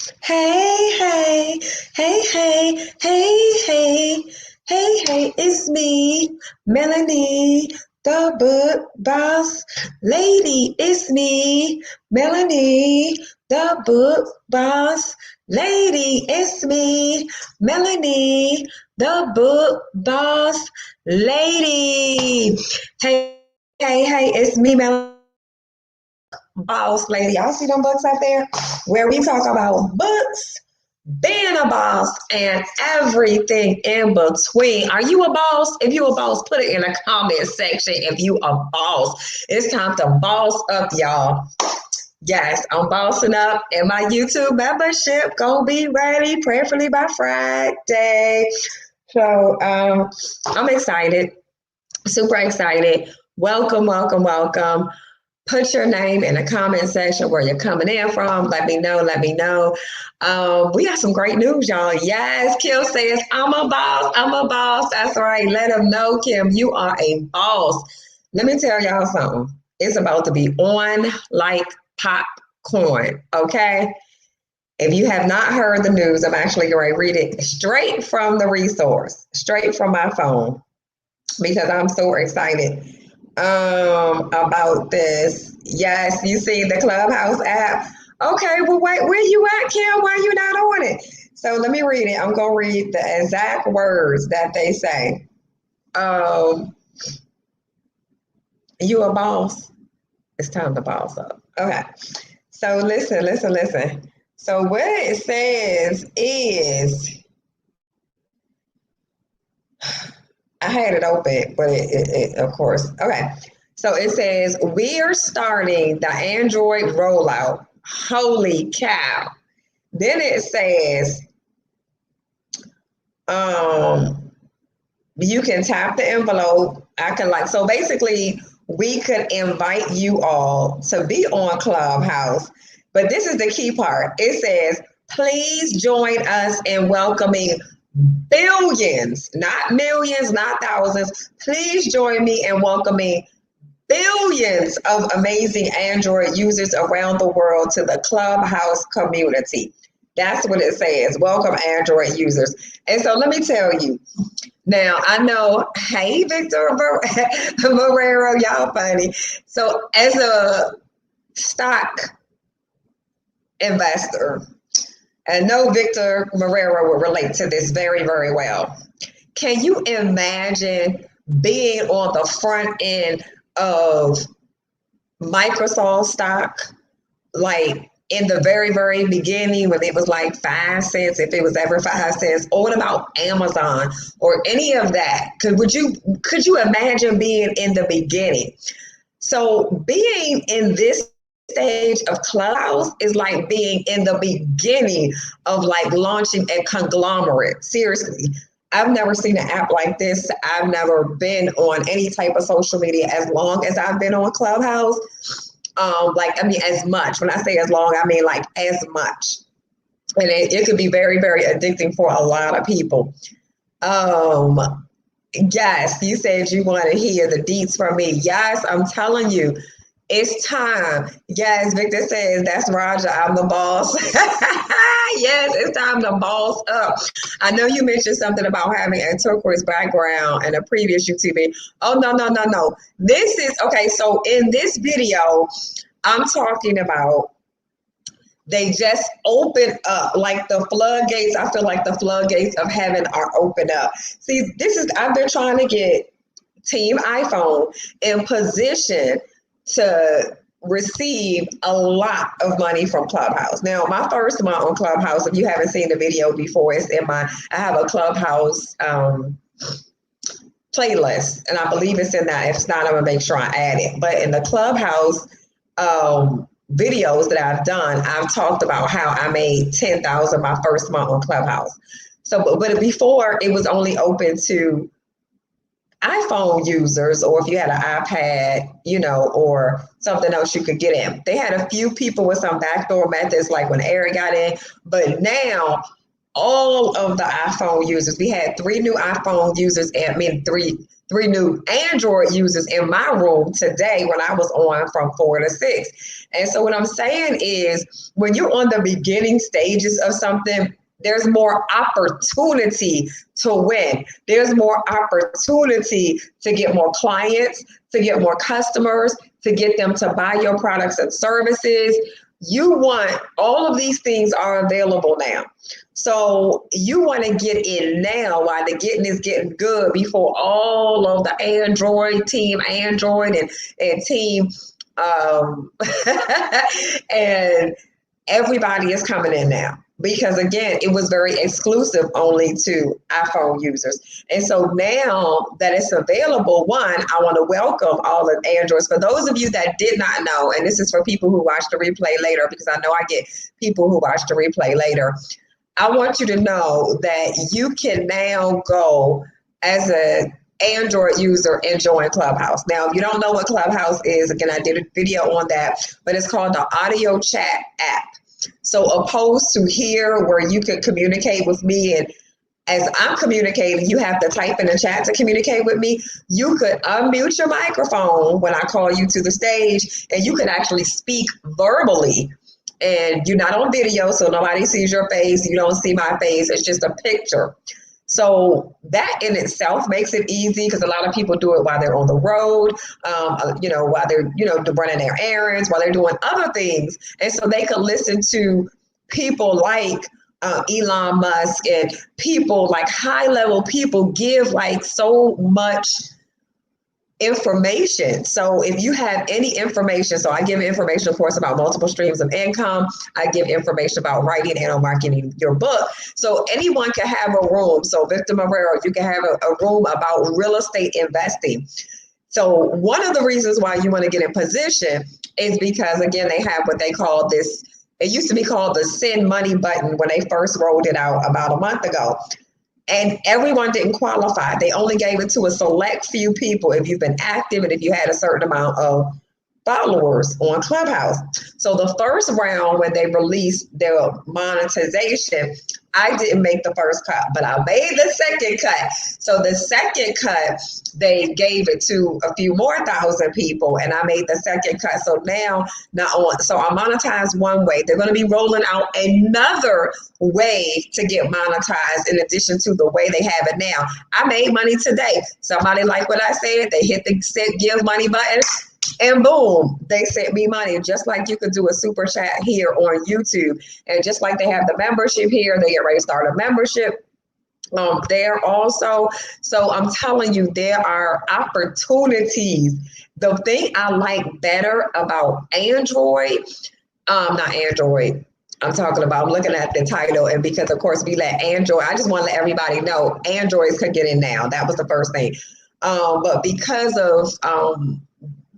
Hey, hey, hey, hey, hey, hey, hey, it's me, Melanie, the book boss lady. It's me, Melanie, the book boss lady. It's me, Melanie, the book boss lady. Hey, it's me, Melanie. Boss lady. Y'all see them books out there where we talk about books, being a boss, and everything in between. Are you a boss? If you a boss, put it in the comment section if you a boss. It's time to boss up, y'all. Yes, I'm bossing up, and my YouTube membership gonna be ready prayerfully by Friday. So I'm excited, super excited. Welcome. Put your name in the comment section where you're coming in from. Let me know. We got some great news, y'all. Yes, Kim says, I'm a boss. That's right. Let them know, Kim, you are a boss. Let me tell y'all something. It's about to be on like popcorn, okay? If you have not heard the news, I'm actually going to read it straight from the resource, straight from my phone, because I'm so excited about this. Yes, you see the Clubhouse app. Okay, well, wait, where you at, Kim? Why you not on it? So let me read it. I'm gonna read the exact words that they say. You a boss? It's time to boss up. Okay. So listen. So what it says is, I had it open, but it of course. Okay. So it says, we're starting the Android rollout. Holy cow. Then it says, you can tap the envelope. So basically, we could invite you all to be on Clubhouse. But this is the key part. It says, please join us in welcoming billions, not millions, not thousands. Please join me in welcoming billions of amazing Android users around the world to the Clubhouse community. That's what it says. Welcome, Android users. And so let me tell you. Now, I know, hey, Victor Marrero, y'all funny. So as a stock investor, I know Victor Marrero will relate to this very, very well. Can you imagine being on the front end of Microsoft stock, like in the very, very beginning when it was like 5 cents, if it was ever 5 cents, or what about Amazon or any of that? Could you imagine being in the beginning? So being in this stage of Clubhouse is like being in the beginning of like launching a conglomerate. Seriously. I've never seen an app like this. I've never been on any type of social media as long as I've been on Clubhouse. As much. When I say as long, I mean like as much. And it could be very, very addicting for a lot of people. Yes, you said you want to hear the deets from me. Yes, I'm telling you, it's time. Yes, Victor says, that's Roger, I'm the boss. Yes, it's time to boss up. I know you mentioned something about having a turquoise background in a previous YouTube video. Oh, no. This is, okay, so in this video, I'm talking about they just open up like the floodgates. I feel like the floodgates of heaven are open up. See, I've been trying to get Team iPhone in position to receive a lot of money from Clubhouse. Now, my first month on Clubhouse, if you haven't seen the video before, I have a Clubhouse playlist, and I believe it's in that. If it's not, I'm gonna make sure I add it. But in the Clubhouse videos that I've done, I've talked about how I made $10,000 my first month on Clubhouse. So, but before it was only open to iPhone users, or if you had an iPad, or something else you could get in. They had a few people with some backdoor methods, like when Eric got in, but now all of the iPhone users. We had 3 new iPhone users, and I mean three new Android users in my room today when I was on from 4 to 6. And so what I'm saying is, when you're on the beginning stages of something, there's more opportunity to win. There's more opportunity to get more clients, to get more customers, to get them to buy your products and services. You want all of these things are available now. So you want to get in now while the getting is getting good, before all of the team Android and team and everybody is coming in now, because again, it was very exclusive only to iPhone users. And so now that it's available, one, I want to welcome all the Androids. For those of you that did not know, and this is for people who watch the replay later, because I know I get people who watch the replay later, I want you to know that you can now go as a Android user and join Clubhouse. Now, if you don't know what Clubhouse is, again, I did a video on that, but it's called the audio chat app. So opposed to here where you can communicate with me, and as I'm communicating, you have to type in the chat to communicate with me. You could unmute your microphone when I call you to the stage, and you could actually speak verbally. And you're not on video, so nobody sees your face. You don't see my face. It's just a picture. So that in itself makes it easy, because a lot of people do it while they're on the road, while they're, running their errands, while they're doing other things. And so they can listen to people like Elon Musk, and people like high level people give like so much information. So if you have any information, so I give information, of course, about multiple streams of income. I give information about writing and marketing your book. So anyone can have a room. So Victor Marrero, you can have a room about real estate investing. So one of the reasons why you want to get in position is because, again, they have what they call this. It used to be called the send money button when they first rolled it out about a month ago. And everyone didn't qualify. They only gave it to a select few people if you've been active and if you had a certain amount of followers on Clubhouse. So the first round, when they released their monetization, I didn't make the first cut, but I made the second cut. So the second cut, they gave it to a few more thousand people, and I made the second cut. So now, so I monetized one way. They're going to be rolling out another way to get monetized in addition to the way they have it now. I made money today. Somebody liked what I said. They hit the give money button, and boom, they sent me money. Just like you could do a super chat here on YouTube. And just like they have the membership here, they get ready to start a membership there also. So I'm telling you, there are opportunities. The thing I like better about Android, not Android, I'm looking at the title, and because of course we let Android, I just want to let everybody know Androids could get in now. That was the first thing. But because of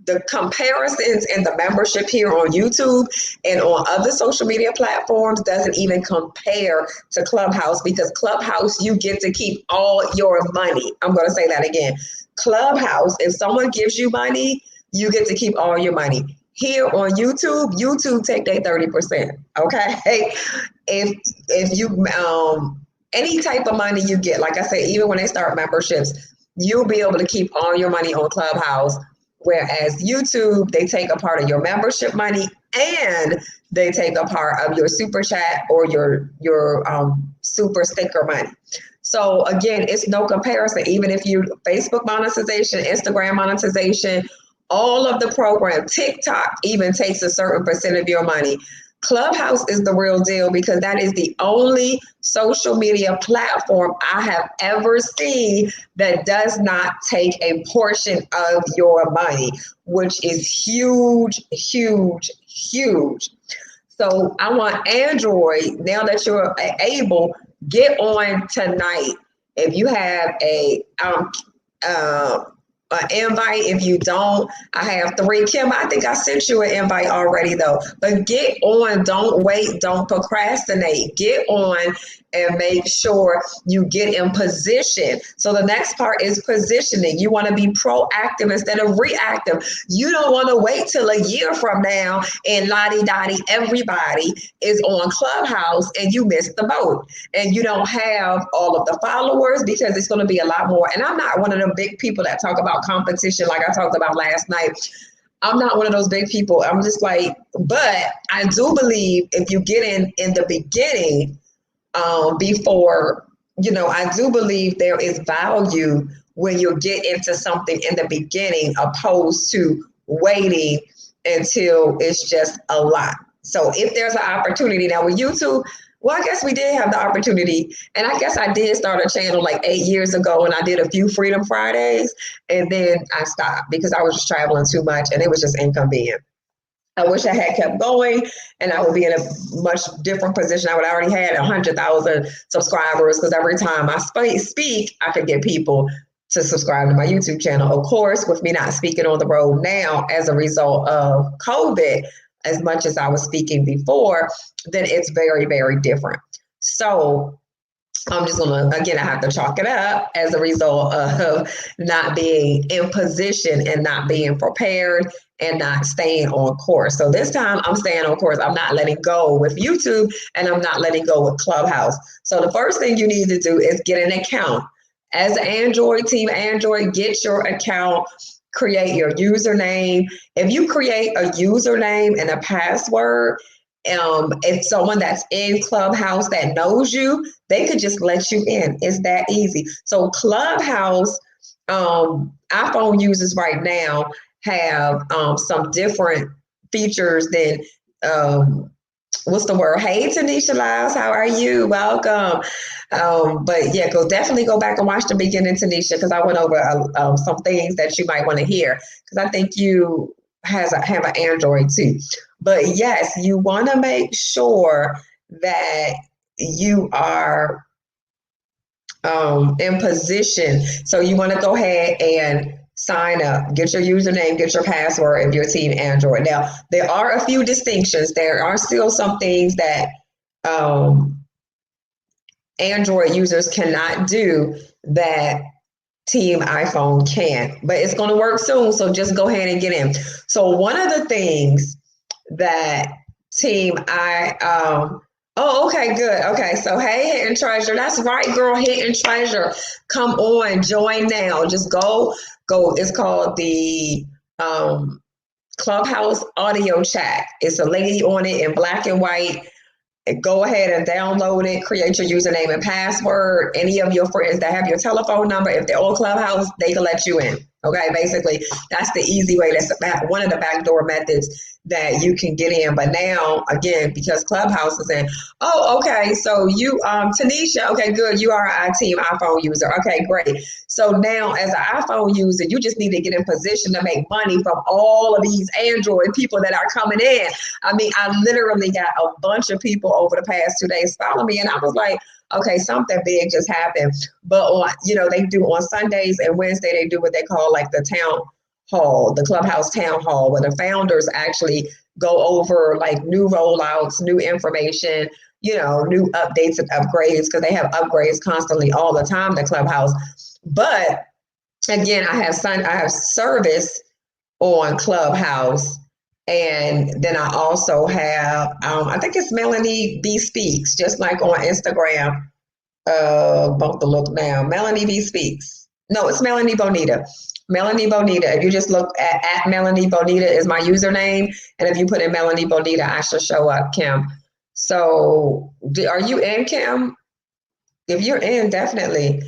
the comparisons and the membership here on YouTube and on other social media platforms doesn't even compare to Clubhouse, because Clubhouse, you get to keep all your money. I'm going to say that again. Clubhouse, if someone gives you money, you get to keep all your money. Here on YouTube take their 30%. Okay. If you, any type of money you get, like I said, even when they start memberships, you'll be able to keep all your money on Clubhouse. Whereas YouTube, they take a part of your membership money, and they take a part of your super chat or your super sticker money. So again, it's no comparison. Even if you Facebook monetization, Instagram monetization, all of the program, TikTok even takes a certain percent of your money. Clubhouse is the real deal, because that is the only social media platform I have ever seen that does not take a portion of your money, which is huge, huge, huge. So I want Android, now that you're able, get on tonight. If you have a invite. If you don't, I have 3. Kim, I think I sent you an invite already though. But get on, don't wait, don't procrastinate. Get on and make sure you get in position. So the next part is positioning. You want to be proactive instead of reactive. You don't want to wait till a year from now and lottie dottie everybody is on Clubhouse and you missed the boat and you don't have all of the followers, because it's going to be a lot more. And I'm not one of them big people that talk about competition like I talked about last night. I'm not one of those big people. I'm just like, but I do believe if you get in the beginning, before, I do believe there is value when you get into something in the beginning opposed to waiting until it's just a lot. So if there's an opportunity now with YouTube, well, I guess we did have the opportunity. And I guess I did start a channel like 8 years ago, and I did a few Freedom Fridays, and then I stopped because I was just traveling too much and it was just inconvenient. I wish I had kept going and I would be in a much different position. I would already had 100,000 subscribers, because every time I speak, I could get people to subscribe to my YouTube channel. Of course, with me not speaking on the road now as a result of COVID, as much as I was speaking before, then it's very, very different. So I'm just going to, again, I have to chalk it up as a result of not being in position and not being prepared and not staying on course. So this time I'm staying on course. I'm not letting go with YouTube and I'm not letting go with Clubhouse. So the first thing you need to do is get an account. As Android, Team Android, get your account, create your username. If you create a username and a password, if someone that's in Clubhouse that knows you, they could just let you in. It's that easy. So Clubhouse, iPhone users right now have some different features than what's the word? Hey, Tanisha Lyles, how are you? Welcome. But yeah, definitely go back and watch the beginning, Tanisha, because I went over some things that you might want to hear, because I think you have an Android too. But yes, you want to make sure that you are in position. So you want to go ahead and sign up, get your username, get your password if you're Team Android. Now, there are a few distinctions. There are still some things that Android users cannot do that Team iPhone can, but it's going to work soon. So just go ahead and get in. So one of the things that oh, okay, good. Okay, so hey, Hidden Treasure. That's right, girl, Hidden Treasure. Come on, join now. Just go. It's called the Clubhouse audio chat. It's a lady on it in black and white. Go ahead and download it, create your username and password. Any of your friends that have your telephone number, if they're on Clubhouse, they can let you in. Okay, basically, that's the easy way. That's one of the backdoor methods that you can get in. But now, again, because Clubhouse is in, oh, okay, so you, Tanisha, okay, good, you are a Team iPhone user. Okay, great. So now, as an iPhone user, you just need to get in position to make money from all of these Android people that are coming in. I mean, I literally got a bunch of people over the past 2 days follow me, and I was like, okay, something big just happened. But on, they do on Sundays and Wednesday, they do what they call like the town hall, the Clubhouse town hall, where the founders actually go over like new rollouts, new information, new updates and upgrades, because they have upgrades constantly all the time, the Clubhouse. But again, I have service on Clubhouse. And then I also have, I think it's MelanieBSpeaks, just like on Instagram. About to look now. MelanieBSpeaks. No, it's Melanie Bonita. Melanie Bonita. If you just look at Melanie Bonita is my username. And if you put in Melanie Bonita, I should show up, Kim. So are you in, Kim? If you're in, definitely.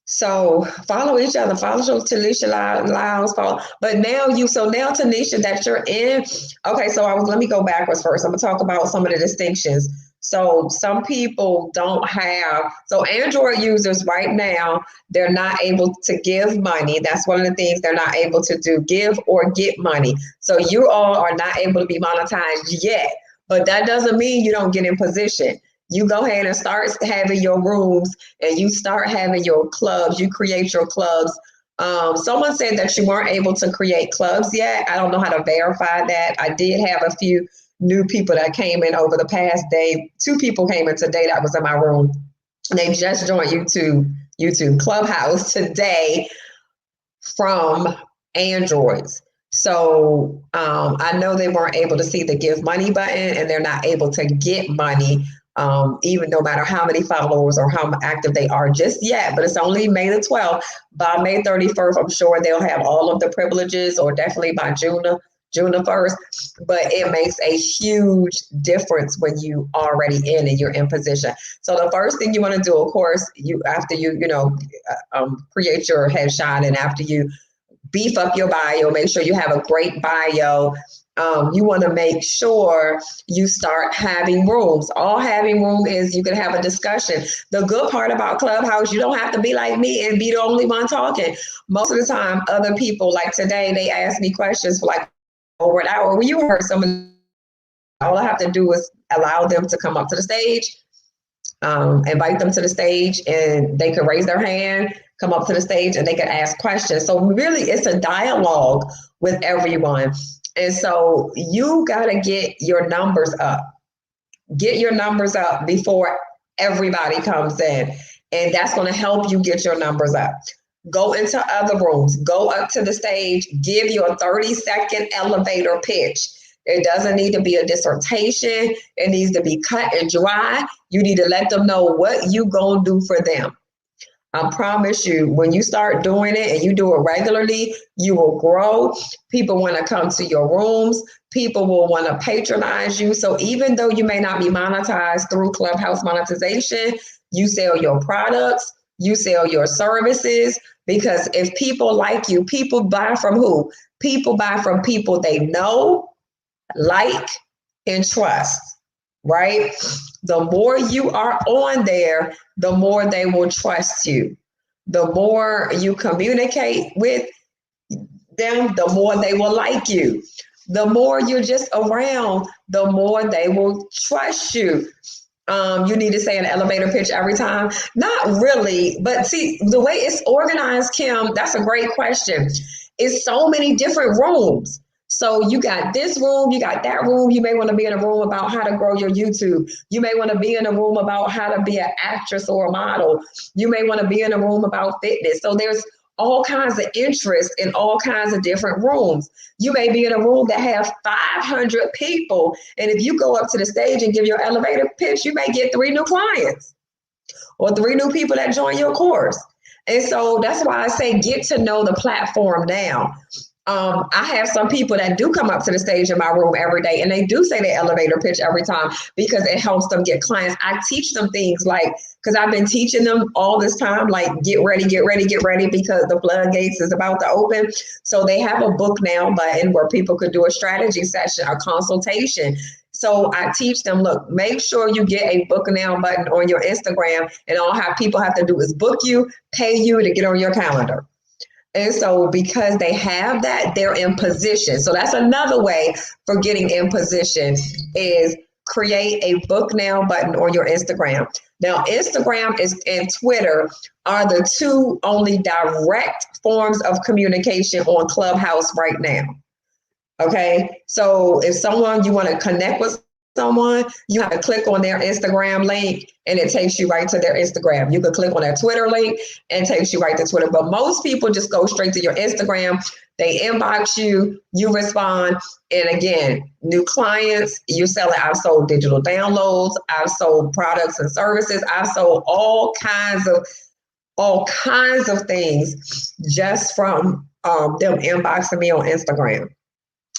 So follow each other. Follow Tanisha Lyles. Follow. But now Tanisha, that you're in. Okay, so let me go backwards first. I'm gonna talk about some of the distinctions. So some people don't have. So Android users right now, they're not able to give money. That's one of the things they're not able to do: give or get money. So you all are not able to be monetized yet. But that doesn't mean you don't get in position. You go ahead and start having your rooms and you start having your clubs. You create your clubs Someone said that you weren't able to create clubs yet. I don't know how to verify that. I did have a few new people that came in over the past day. 2 people came in today that was in my room. They just joined YouTube Clubhouse today from Androids. So I know they weren't able to see the give money button, and they're not able to get money, even no matter how many followers or how active they are just yet. But it's only May the 12th. By May 31st, I'm sure they'll have all of the privileges, or definitely by June the 1st. But it makes a huge difference when you already in and you're in position. So the first thing you want to do, of course, after you create your headshot, and after you beef up your bio, make sure you have a great bio. You want to make sure you start having rooms. All having room is you can have a discussion. The good part about Clubhouse, you don't have to be like me and be the only one talking. Most of the time, other people, like today, they ask me questions for like over an hour. When you heard someone, all I have to do is allow them to come up to the stage, invite them to the stage, and they can raise their hand, come up to the stage, and they can ask questions. So really, it's a dialogue with everyone. And so you got to get your numbers up. Get your numbers up before everybody comes in. And that's going to help you get your numbers up. Go into other rooms. Go up to the stage. Give your 30-second elevator pitch. It doesn't need to be a dissertation. It needs to be cut and dry. You need to let them know what you going to do for them. I promise you, when you start doing it and you do it regularly, you will grow. People want to come to your rooms. People will want to patronize you. So even though you may not be monetized through Clubhouse monetization, you sell your products, you sell your services, because if people like you, people buy from who? People buy from people they know, like, and trust, right? The more you are on there, the more they will trust you. The more you communicate with them, the more they will like you. The more you're just around, the more they will trust you. You need to say an elevator pitch every time. Not really, but see, the way it's organized, Kim, that's a great question. It's so many different rooms. So you got this room, you got that room. You may want to be in a room about how to grow your YouTube. You may want to be in a room about how to be an actress or a model. You may want to be in a room about fitness. So there's all kinds of interest in all kinds of different rooms. You may be in a room that have 500 people. And if you go up to the stage and give your elevator pitch, you may get 3 new clients or 3 new people that join your course. And so that's why I say get to know the platform now. I have some people that do come up to the stage in my room every day, and they do say the elevator pitch every time because it helps them get clients. I teach them things like, because I've been teaching them all this time, like get ready, because the floodgates is about to open. So they have a book now button where people could do a strategy session, a consultation. So I teach them, look, make sure you get a book now button on your Instagram, and all people have to do is book you, pay you to get on your calendar. And so because they have that, they're in position. So that's another way for getting in position is create a book now button on your Instagram. Now, Instagram and Twitter are the 2 only direct forms of communication on Clubhouse right now. Okay, so if you want to connect with someone, you have to click on their Instagram link and it takes you right to their Instagram. You can click on their Twitter link and it takes you right to Twitter. But most people just go straight to your Instagram. They inbox you, you respond. And again, new clients, you're selling. I've sold digital downloads. I've sold products and services. I've sold all kinds of things just from them inboxing me on Instagram.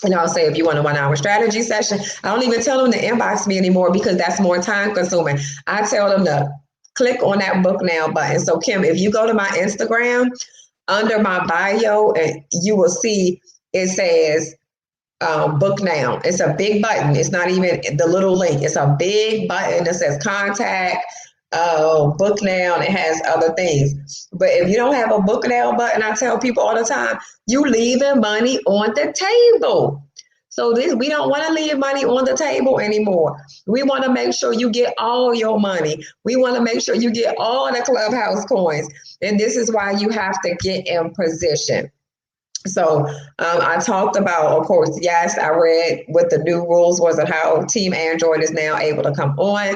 And I'll say, if you want a 1-hour strategy session, I don't even tell them to inbox me anymore because that's more time consuming. I tell them to click on that book now button. So Kim, if you go to my Instagram, under my bio, you will see it says book now. It's a big button. It's not even the little link. It's a big button that says contact, book now, and it has other things. But if you don't have a book now button, I tell people all the time, you leaving money on the table. So we don't want to leave money on the table anymore. We want to make sure you get all your money. We want to make sure you get all the Clubhouse coins. And this is why you have to get in position. So I talked about, of course, yes, I read what the new rules was and how Team Android is now able to come on.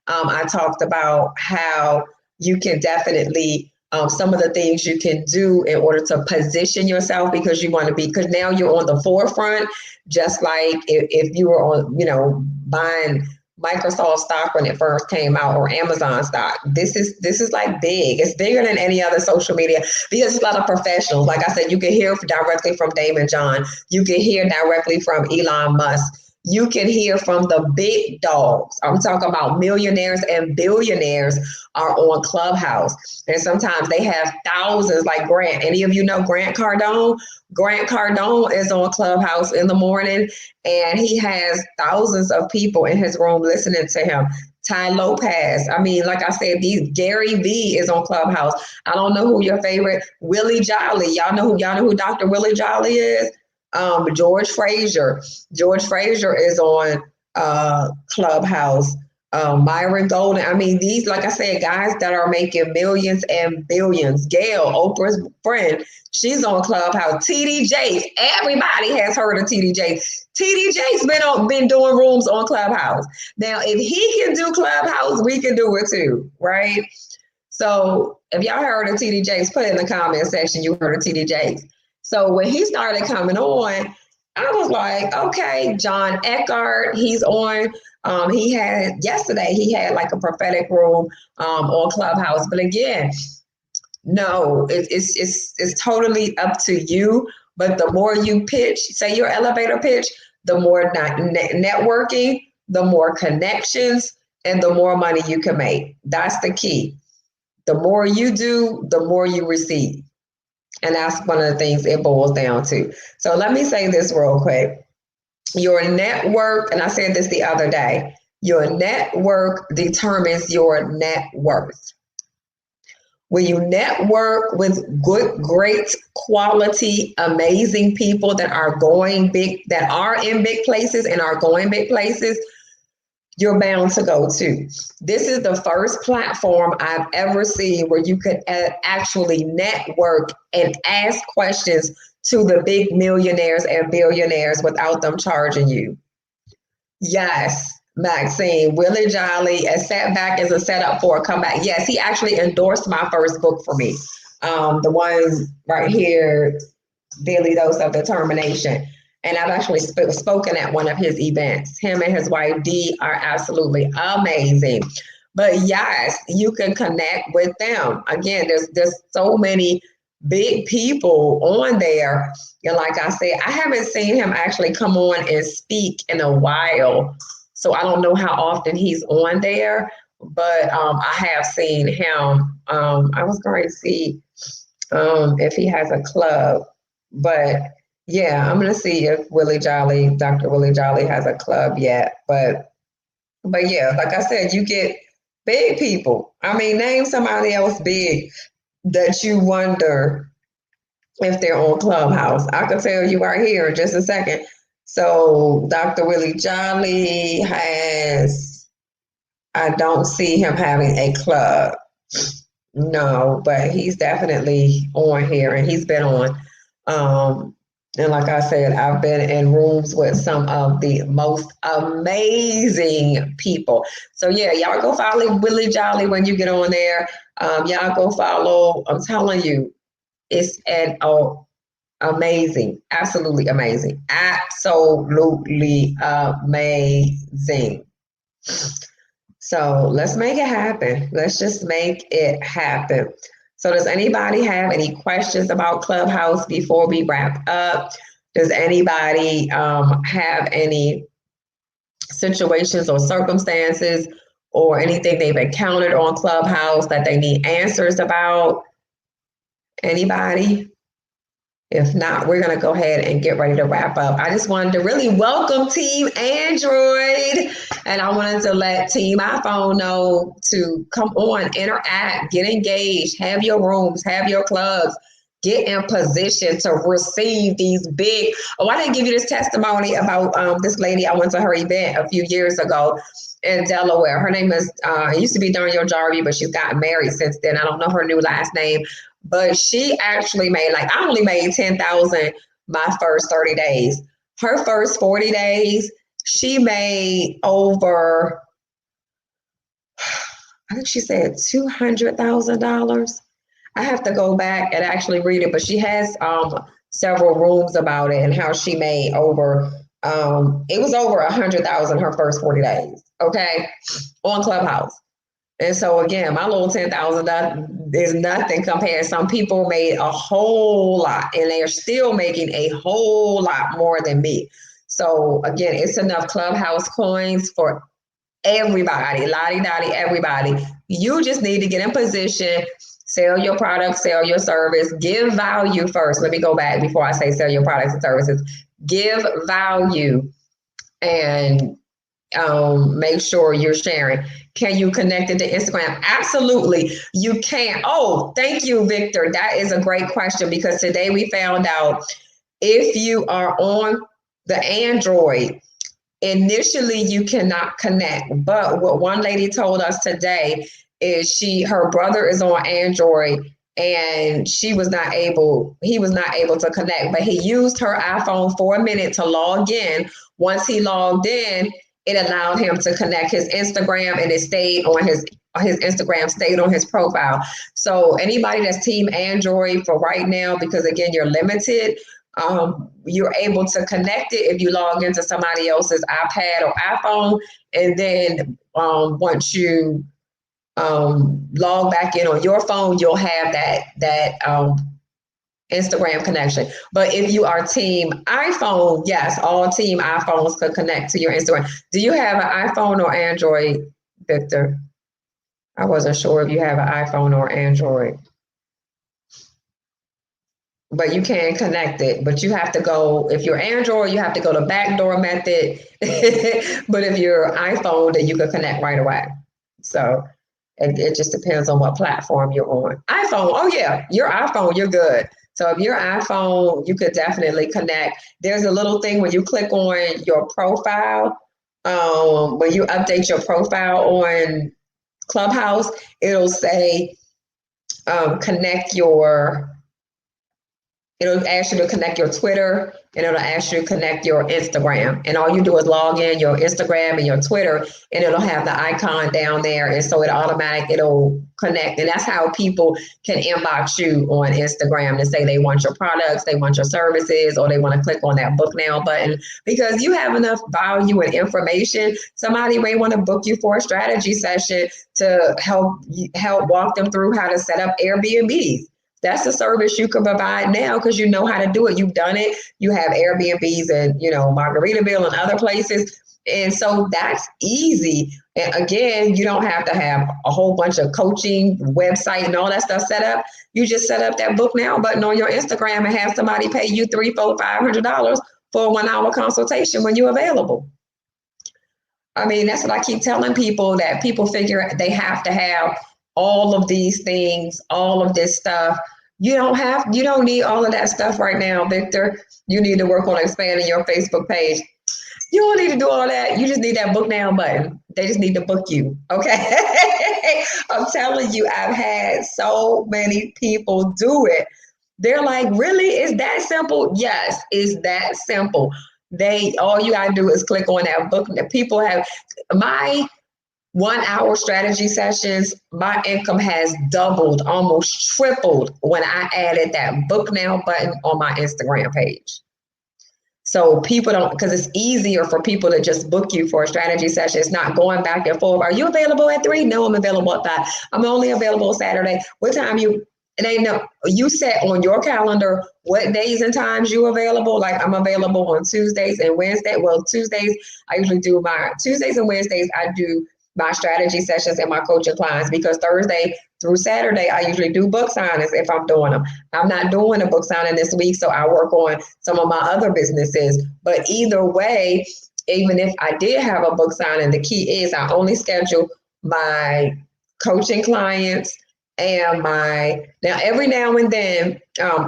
I talked about how you can definitely, some of the things you can do in order to position yourself because you want to be, because now you're on the forefront, just like if you were on, buying Microsoft stock when it first came out or Amazon stock. This is like big. It's bigger than any other social media because it's a lot of professionals. Like I said, you can hear directly from Damon John. You can hear directly from Elon Musk. You can hear from the big dogs. I'm talking about millionaires and billionaires are on Clubhouse. And sometimes they have thousands like Grant. Any of you know Grant Cardone? Grant Cardone is on Clubhouse in the morning and he has thousands of people in his room listening to him. Ty Lopez. I mean, like I said, Gary V is on Clubhouse. I don't know who your favorite Willie Jolly. Y'all know who Dr. Willie Jolly is? George Frazier. George Frazier is on Clubhouse. Myron Golden. I mean, these, like I said, guys that are making millions and billions. Gail, Oprah's friend, she's on Clubhouse. TD Jakes. Everybody has heard of TD Jakes. TD Jakes been doing rooms on Clubhouse. Now, if he can do Clubhouse, we can do it too, right? So if y'all heard of TD Jakes, put it in the comment section you heard of TD Jakes. So when he started coming on, I was like, okay, John Eckhart, he's on. Yesterday he had like a prophetic room on Clubhouse. But again, no, it's totally up to you. But the more you pitch, say your elevator pitch, the more networking, the more connections, and the more money you can make. That's the key. The more you do, the more you receive. And that's one of the things it boils down to. So let me say this real quick. Your network, and I said this the other day, your network determines your net worth. When you network with good, great quality, amazing people that are going big, that are in big places and are going big places, you're bound to go to. This is the first platform I've ever seen where you could actually network and ask questions to the big millionaires and billionaires without them charging you. Yes, Maxine, Willie Jolly, a setback is a setup for a comeback. Yes, he actually endorsed my first book for me. The one right here, Daily Dose of Determination. And I've actually spoken at one of his events. Him and his wife, Dee, are absolutely amazing. But yes, you can connect with them. Again, there's so many big people on there. And like I said, I haven't seen him actually come on and speak in a while. So I don't know how often he's on there. But I have seen him. I was going to see if he has a club. But yeah, I'm gonna see if Dr. Willie Jolly has a club yet. But yeah, like I said, you get big people. I mean, name somebody else big that you wonder if they're on Clubhouse. I can tell you right here in just a second. So Dr. Willie Jolly I don't see him having a club. No, but he's definitely on here and he's been on. And like I said, I've been in rooms with some of the most amazing people. So yeah, y'all go follow Willie Jolly when you get on there. Y'all go follow. I'm telling you, it's amazing, absolutely amazing, absolutely amazing. So let's make it happen. Let's just make it happen. So does anybody have any questions about Clubhouse before we wrap up? Does anybody have any situations or circumstances or anything they've encountered on Clubhouse that they need answers about? Anybody? If not, we're going to go ahead and get ready to wrap up. I just wanted to really welcome Team Android. And I wanted to let Team iPhone know to come on, interact, get engaged, have your rooms, have your clubs, get in position to receive these big. Oh, I didn't give you this testimony about this lady. I went to her event a few years ago in Delaware. Her name is, it used to be Danielle Jarvie, but she's gotten married since then. I don't know her new last name, but she actually made, like, I only made 10,000 my first 30 days. Her first 40 days, she made over, I think she said $200,000. I have to go back and actually read it, but she has several rooms about it and how she made over, it was over 100,000 her first 40 days, okay, on Clubhouse. And so again, my little 10,000 is nothing compared. Some people made a whole lot, and they are still making a whole lot more than me. So again, it's enough Clubhouse coins for everybody, lottie-dottie, everybody. You just need to get in position, sell your product, sell your service, give value first. Let me go back before I say sell your products and services. Give value and make sure you're sharing. Can you connect it to Instagram? Absolutely, you can. Oh, thank you, Victor. That is a great question, because today we found out if you are on the Android, initially you cannot connect. But what one lady told us today is her brother is on Android, and he was not able to connect, but he used her iPhone for a minute to log in. Once he logged in, it allowed him to connect his Instagram, and it stayed on his Instagram, stayed on his profile. So anybody that's team Android for right now, because again, you're limited, you're able to connect it if you log into somebody else's iPad or iPhone. And then once you log back in on your phone, you'll have that Instagram connection. But if you are team iPhone, yes, all team iPhones could connect to your Instagram. Do you have an iPhone or Android, Victor? I wasn't sure if you have an iPhone or Android. But you can connect it. But you have to go, if you're Android, you have to go to backdoor method. But if you're iPhone, then you can connect right away. So it just depends on what platform you're on. iPhone, oh yeah, your iPhone, you're good. So if your iPhone, you could definitely connect. There's a little thing when you click on your profile, when you update your profile on Clubhouse, it'll say it'll ask you to connect your Twitter, and it'll ask you to connect your Instagram. And all you do is log in your Instagram and your Twitter, and it'll have the icon down there. And so it'll connect. And that's how people can inbox you on Instagram to say they want your products, they want your services, or they want to click on that book now button. Because you have enough value and information, somebody may want to book you for a strategy session to help walk them through how to set up Airbnbs. That's a service you can provide now because you know how to do it. You've done it. You have Airbnbs and, Margaritaville and other places. And so that's easy. And again, you don't have to have a whole bunch of coaching website and all that stuff set up. You just set up that book now button on your Instagram and have somebody pay you $300, $400, $500 for a 1-hour consultation when you're available. I mean, that's what I keep telling people, that people figure they have to have all of these things, all of this stuff. You don't need all of that stuff right now, Victor. You need to work on expanding your Facebook page. You don't need to do all that. You just need that book now button. They just need to book you. Okay. I'm telling you, I've had so many people do it. They're like, really? Is that simple? Yes, it's that simple. All you gotta do is click on that book. People have my 1-hour strategy sessions, my income has doubled, almost tripled when I added that book now button on my Instagram page. So people don't, because it's easier for people to just book you for a strategy session. It's not going back and forth. Are you available at 3? No, I'm available at 5. I'm only available Saturday. What time you set on your calendar what days and times you available. Like I'm available on Tuesdays and Wednesdays. Well, Tuesdays, I usually do Tuesdays and Wednesdays, I do my strategy sessions and my coaching clients, because Thursday through Saturday, I usually do book signings if I'm doing them. I'm not doing a book signing this week, so I work on some of my other businesses. But either way, even if I did have a book signing, the key is I only schedule my coaching clients and now every now and then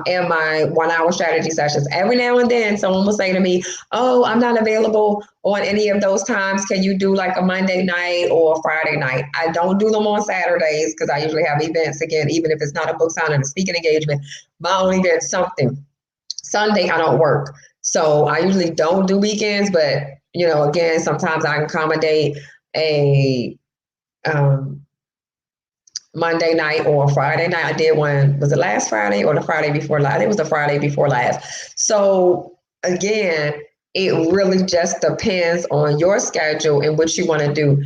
in my 1 hour strategy sessions, every now and then someone will say to me, oh, I'm not available on any of those times. Can you do like a Monday night or a Friday night? I don't do them on Saturdays because I usually have events, again, even if it's not a book signing, a speaking engagement, my only event, something. Sunday I don't work, so I usually don't do weekends, but again, sometimes I can accommodate a Monday night or Friday night. I did one, was it last Friday or the Friday before last? I think it was the Friday before last. So again, it really just depends on your schedule and what you want to do.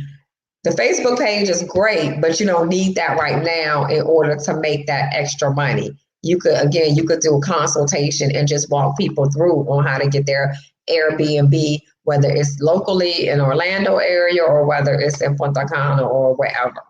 The Facebook page is great, but you don't need that right now in order to make that extra money. You could do a consultation and just walk people through on how to get their Airbnb, whether it's locally in Orlando area or whether it's in Punta Cana or wherever.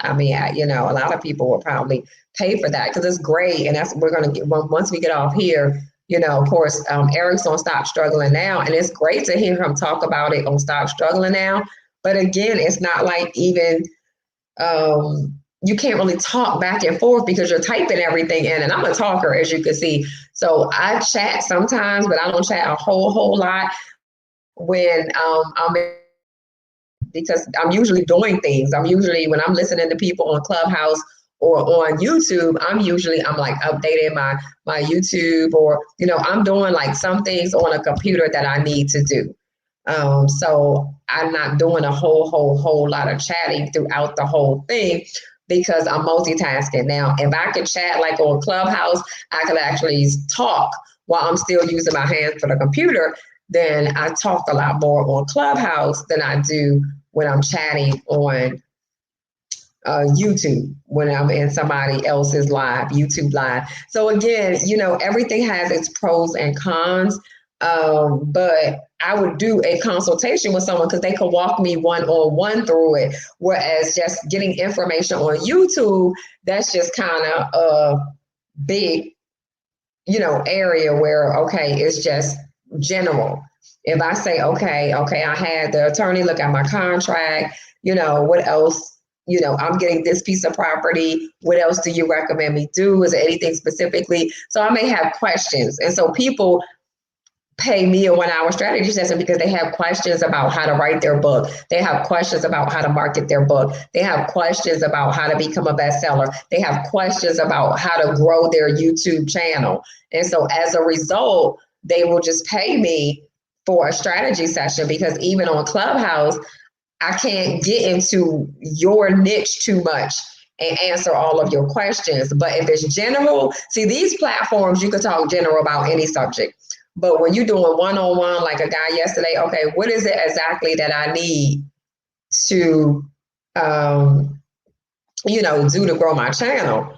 I mean, a lot of people will probably pay for that because it's great. And we're going to get, once we get off here, of course, Eric's on Stop Struggling Now. And it's great to hear him talk about it on Stop Struggling Now. But again, it's not like even, you can't really talk back and forth because you're typing everything in. And I'm a talker, as you can see. So I chat sometimes, but I don't chat a whole lot when I'm in, because I'm usually doing things. When I'm listening to people on Clubhouse or on YouTube, I'm like updating my YouTube, or, I'm doing like some things on a computer that I need to do. So I'm not doing a whole lot of chatting throughout the whole thing because I'm multitasking. Now, if I could chat like on Clubhouse, I could actually talk while I'm still using my hands for the computer. Then I talk a lot more on Clubhouse than I do when I'm chatting on YouTube, when I'm in somebody else's YouTube live. So again, everything has its pros and cons. But I would do a consultation with someone because they could walk me one-on-one through it. Whereas just getting information on YouTube, that's just kind of a big, area where, okay, it's just general. If I say, okay, I had the attorney look at my contract, what else? I'm getting this piece of property. What else do you recommend me do? Is there anything specifically? So I may have questions. And so people pay me a 1 hour strategy session because they have questions about how to write their book. They have questions about how to market their book. They have questions about how to become a bestseller. They have questions about how to grow their YouTube channel. And so as a result, they will just pay me for a strategy session, because even on Clubhouse, I can't get into your niche too much and answer all of your questions. But if it's general, see, these platforms, you can talk general about any subject. But when you're doing one-on-one, like a guy yesterday, okay, what is it exactly that I need to, do to grow my channel?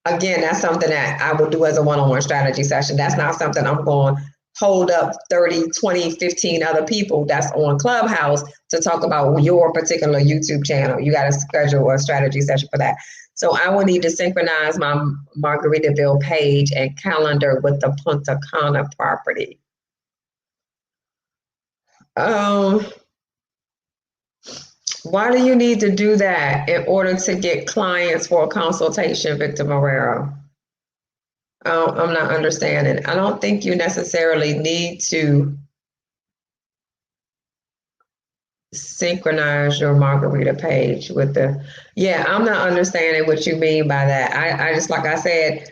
Again, that's something that I will do as a one-on-one strategy session. That's not something I'm going to hold up 30, 20, 15 other people that's on Clubhouse to talk about your particular YouTube channel. You got to schedule a strategy session for that. So I will need to synchronize my Margaritaville page and calendar with the Punta Cana property. Why do you need to do that in order to get clients for a consultation, Victor Marrero? I'm not understanding. I don't think you necessarily need to synchronize your margarita page with I'm not understanding what you mean by that. I just, like I said,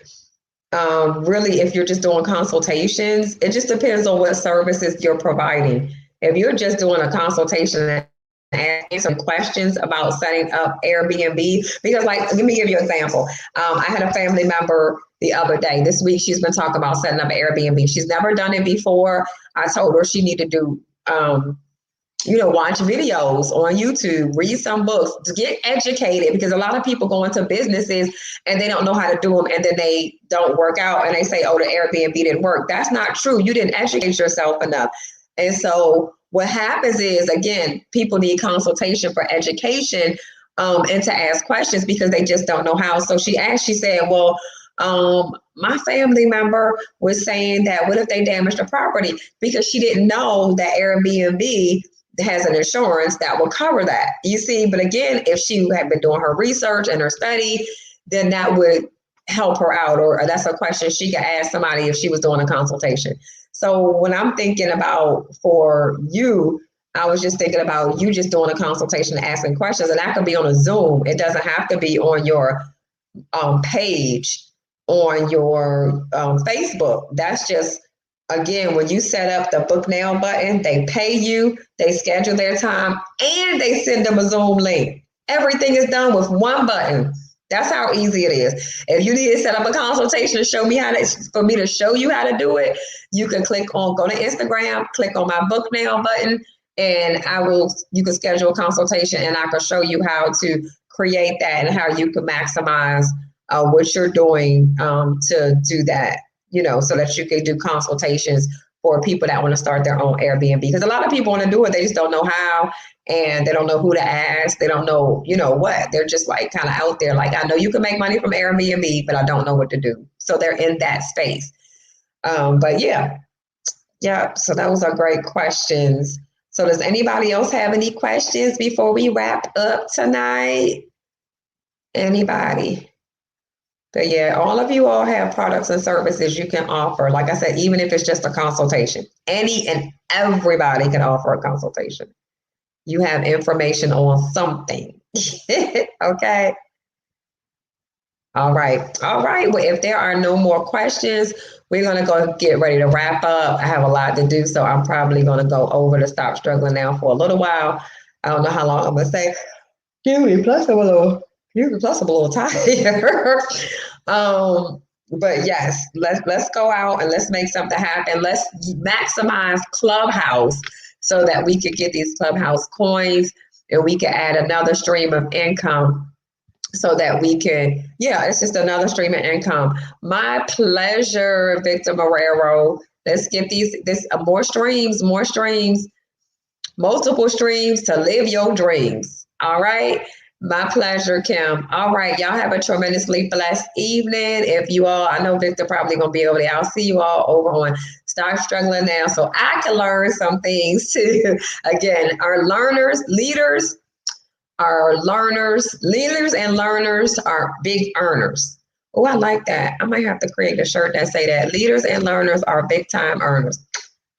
really, if you're just doing consultations, it just depends on what services you're providing. If you're just doing a consultation and asking some questions about setting up Airbnb, because let me give you an example. I had a family member the other day. This week, she's been talking about setting up Airbnb. She's never done it before. I told her she needed to do, watch videos on YouTube, read some books, to get educated, because a lot of people go into businesses and they don't know how to do them, and then they don't work out and they say, oh, the Airbnb didn't work. That's not true. You didn't educate yourself enough. And so what happens is, again, people need consultation for education and to ask questions because they just don't know how. So she said, well, my family member was saying that what if they damage the property, because she didn't know that Airbnb has an insurance that will cover that. You see, but again, if she had been doing her research and her study, then that would help her out, or that's a question she could ask somebody if she was doing a consultation. So when I'm thinking about for you, I was just thinking about you just doing a consultation, asking questions, and that could be on a Zoom. It doesn't have to be on your page on your Facebook. That's just, again, when you set up the book now button, they pay you, they schedule their time, and they send them a Zoom link. Everything is done with one button. That's how easy it is. If you need to set up a consultation to show me for me to show you how to do it, you can go to Instagram, click on my book now button, and you can schedule a consultation, and I can show you how to create that and how you can maximize what you're doing to do that, so that you can do consultations for people that want to start their own Airbnb. Because a lot of people want to do it, they just don't know how, and they don't know who to ask. They don't know, what. They're just like kind of out there. Like, I know you can make money from Airbnb, but I don't know what to do. So they're in that space. But yeah. So those are great questions. So does anybody else have any questions before we wrap up tonight? Anybody? But yeah, all of you all have products and services you can offer. Like I said, even if it's just a consultation, any and everybody can offer a consultation. You have information on something. Okay. All right. Well, if there are no more questions, we're going to go get ready to wrap up. I have a lot to do, so I'm probably going to go over to Stop Struggling Now for a little while. I don't know how long I'm going to stay. Plus I'm a little tired. But yes, let's go out and let's make something happen. Let's maximize Clubhouse so that we could get these Clubhouse coins and we can add another stream of income so that we can, it's just another stream of income. My pleasure, Victor Marrero. Let's get more streams, multiple streams to live your dreams. All right. My pleasure, Kim. All right. Y'all have a tremendously blessed evening. If you all, I know Victor probably going to be over there. I'll see you all over on Start Struggling Now so I can learn some things too. Again, leaders and learners are big earners. Oh, I like that. I might have to create a shirt that say that. Leaders and learners are big time earners.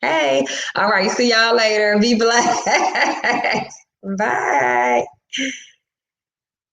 Hey, all right. See y'all later. Be blessed. Bye.